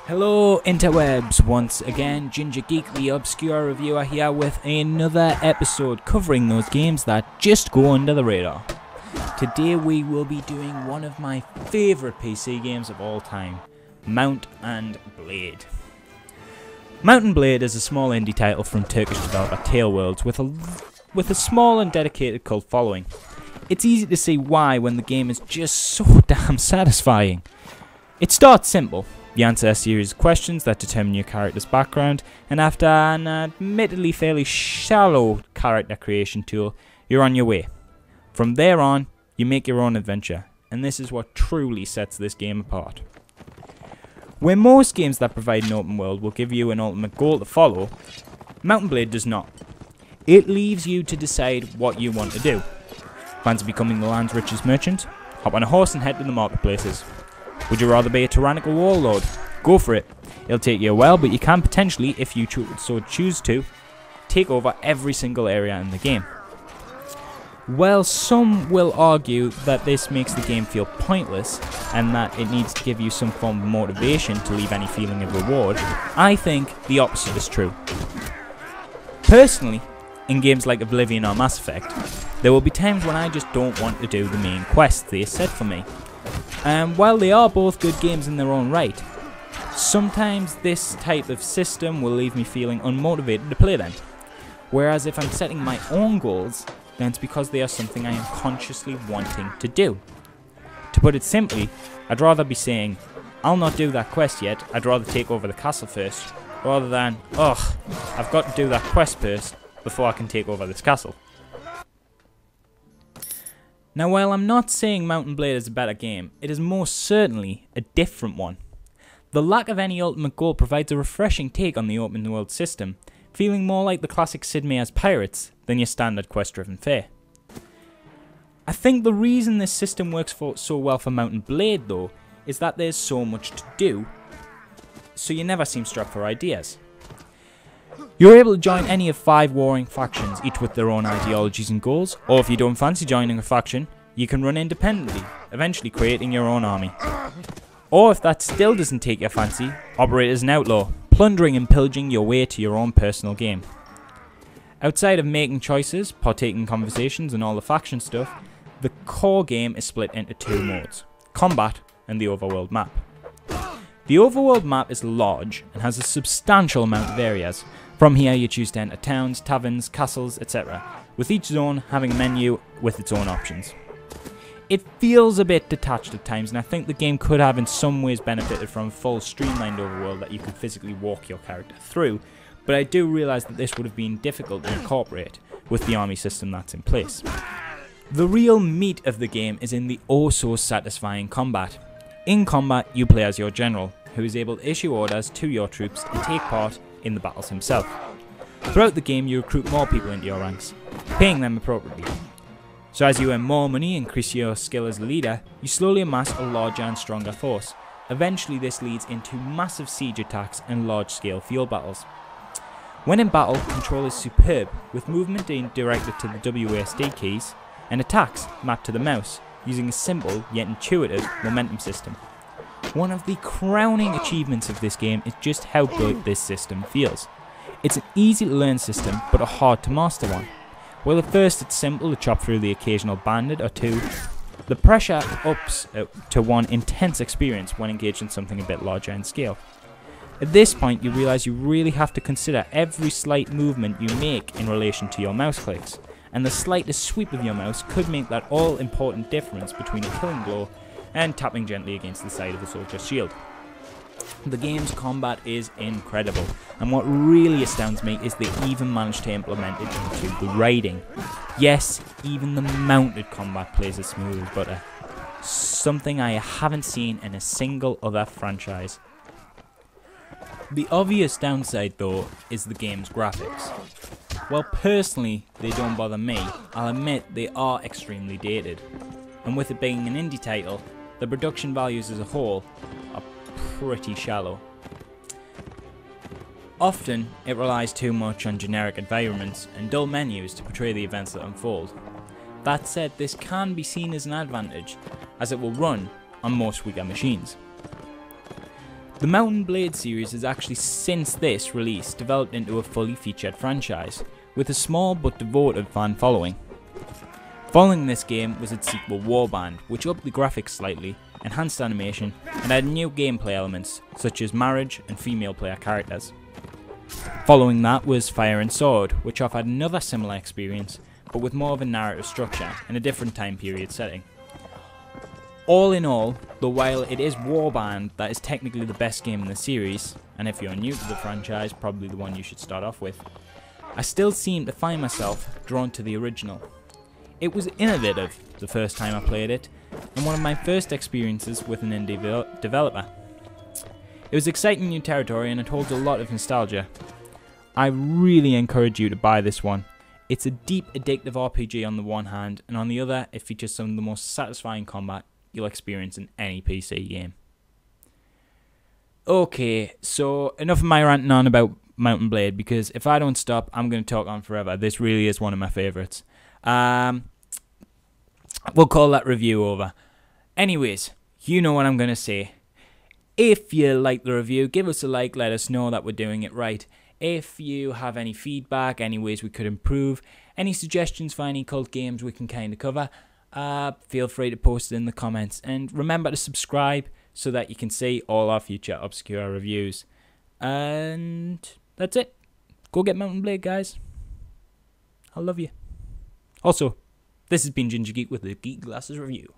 Hello interwebs, once again GingerGeek the obscure reviewer here with another episode covering those games that just go under the radar. Today we will be doing one of my favourite PC games of all time, Mount and Blade. Mount and Blade is a small indie title from Turkish developer Tailworlds with a small and dedicated cult following. It's easy to see why when the game is just so damn satisfying. It starts simple. You answer a series of questions that determine your character's background, and after an admittedly fairly shallow character creation tool, you're on your way. From there on, you make your own adventure, and this is what truly sets this game apart. Where most games that provide an open world will give you an ultimate goal to follow, Mount and Blade does not. It leaves you to decide what you want to do. Fancy becoming the land's richest merchant? Hop on a horse and head to the marketplaces. Would you rather be a tyrannical warlord? Go for it. It'll take you a while, but you can potentially, if you choose to, take over every single area in the game. Well, some will argue that this makes the game feel pointless and that it needs to give you some form of motivation to leave any feeling of reward. I think the opposite is true. Personally, in games like Oblivion or Mass Effect, there will be times when I just don't want to do the main quests they set for me. And while they are both good games in their own right, sometimes this type of system will leave me feeling unmotivated to play them. Whereas if I'm setting my own goals, then it's because they are something I am consciously wanting to do. To put it simply, I'd rather be saying, I'll not do that quest yet, I'd rather take over the castle first, rather than, ugh, I've got to do that quest first before I can take over this castle. Now, while I'm not saying Mount and Blade is a better game, it is most certainly a different one. The lack of any ultimate goal provides a refreshing take on the open world system, feeling more like the classic Sid Meier's Pirates than your standard quest-driven fare. I think the reason this system works so well for Mount and Blade, though, is that there's so much to do, so you never seem strapped for ideas. You're able to join any of 5 warring factions, each with their own ideologies and goals, or if you don't fancy joining a faction, you can run independently, eventually creating your own army. Or if that still doesn't take your fancy, operate as an outlaw, plundering and pillaging your way to your own personal game. Outside of making choices, partaking in conversations and all the faction stuff, the core game is split into 2 modes, combat and the Overworld Map. The Overworld Map is large and has a substantial amount of areas. From here you choose to enter towns, taverns, castles, etc., with each zone having a menu with its own options. It feels a bit detached at times, and I think the game could have in some ways benefited from a full streamlined overworld that you could physically walk your character through, but I do realise that this would have been difficult to incorporate with the army system that's in place. The real meat of the game is in the oh so satisfying combat. In combat, you play as your general, who is able to issue orders to your troops and take part in the battles himself. Throughout the game, you recruit more people into your ranks, paying them appropriately. So as you earn more money and increase your skill as a leader, you slowly amass a larger and stronger force. Eventually this leads into massive siege attacks and large-scale field battles. When in battle, control is superb, with movement being directed to the WASD keys and attacks mapped to the mouse, using a simple yet intuitive momentum system. One of the crowning achievements of this game is just how good this system feels. It's an easy to learn system, but a hard to master one. While at first it's simple to chop through the occasional bandit or 2, the pressure ups to one intense experience when engaged in something a bit larger in scale. At this point you realise you really have to consider every slight movement you make in relation to your mouse clicks, and the slightest sweep of your mouse could make that all-important difference between a killing blow and tapping gently against the side of a soldier's shield. The game's combat is incredible, and what really astounds me is they even managed to implement it into the raiding. Yes, even the mounted combat plays as smooth as butter, something I haven't seen in a single other franchise. The obvious downside though is the game's graphics. While personally they don't bother me, I'll admit they are extremely dated, and with it being an indie title, the production values as a whole are pretty shallow. Often, it relies too much on generic environments and dull menus to portray the events that unfold. That said, this can be seen as an advantage, as it will run on most weaker machines. The Mount and Blade series has actually since this release developed into a fully featured franchise, with a small but devoted fan following. Following this game was its sequel Warband, which upped the graphics slightly, enhanced animation, and had new gameplay elements such as marriage and female player characters. Following that was Fire and Sword, which offered another similar experience, but with more of a narrative structure and a different time period setting. All in all, though while it is Warband that is technically the best game in the series, and if you're new to the franchise, probably the one you should start off with, I still seem to find myself drawn to the original. It was innovative the first time I played it, and one of my first experiences with an indie developer. It was exciting new territory and it holds a lot of nostalgia. I really encourage you to buy this one. It's a deep, addictive RPG on the one hand, and on the other, it features some of the most satisfying combat you'll experience in any PC game. Okay, so enough of my ranting on about Mount and Blade, because if I don't stop, I'm going to talk on forever. This really is one of my favourites. We'll call that review over. Anyways, you know what I'm going to say. If you like the review, give us a like, let us know that we're doing it right. If you have any feedback, any ways we could improve, any suggestions for any cult games we can kind of cover, feel free to post it in the comments. And remember to subscribe so that you can see all our future obscure reviews. And that's it. Go get Mount and Blade, guys. I love you. Also, this has been GingerGeek with the Geek Glasses Review.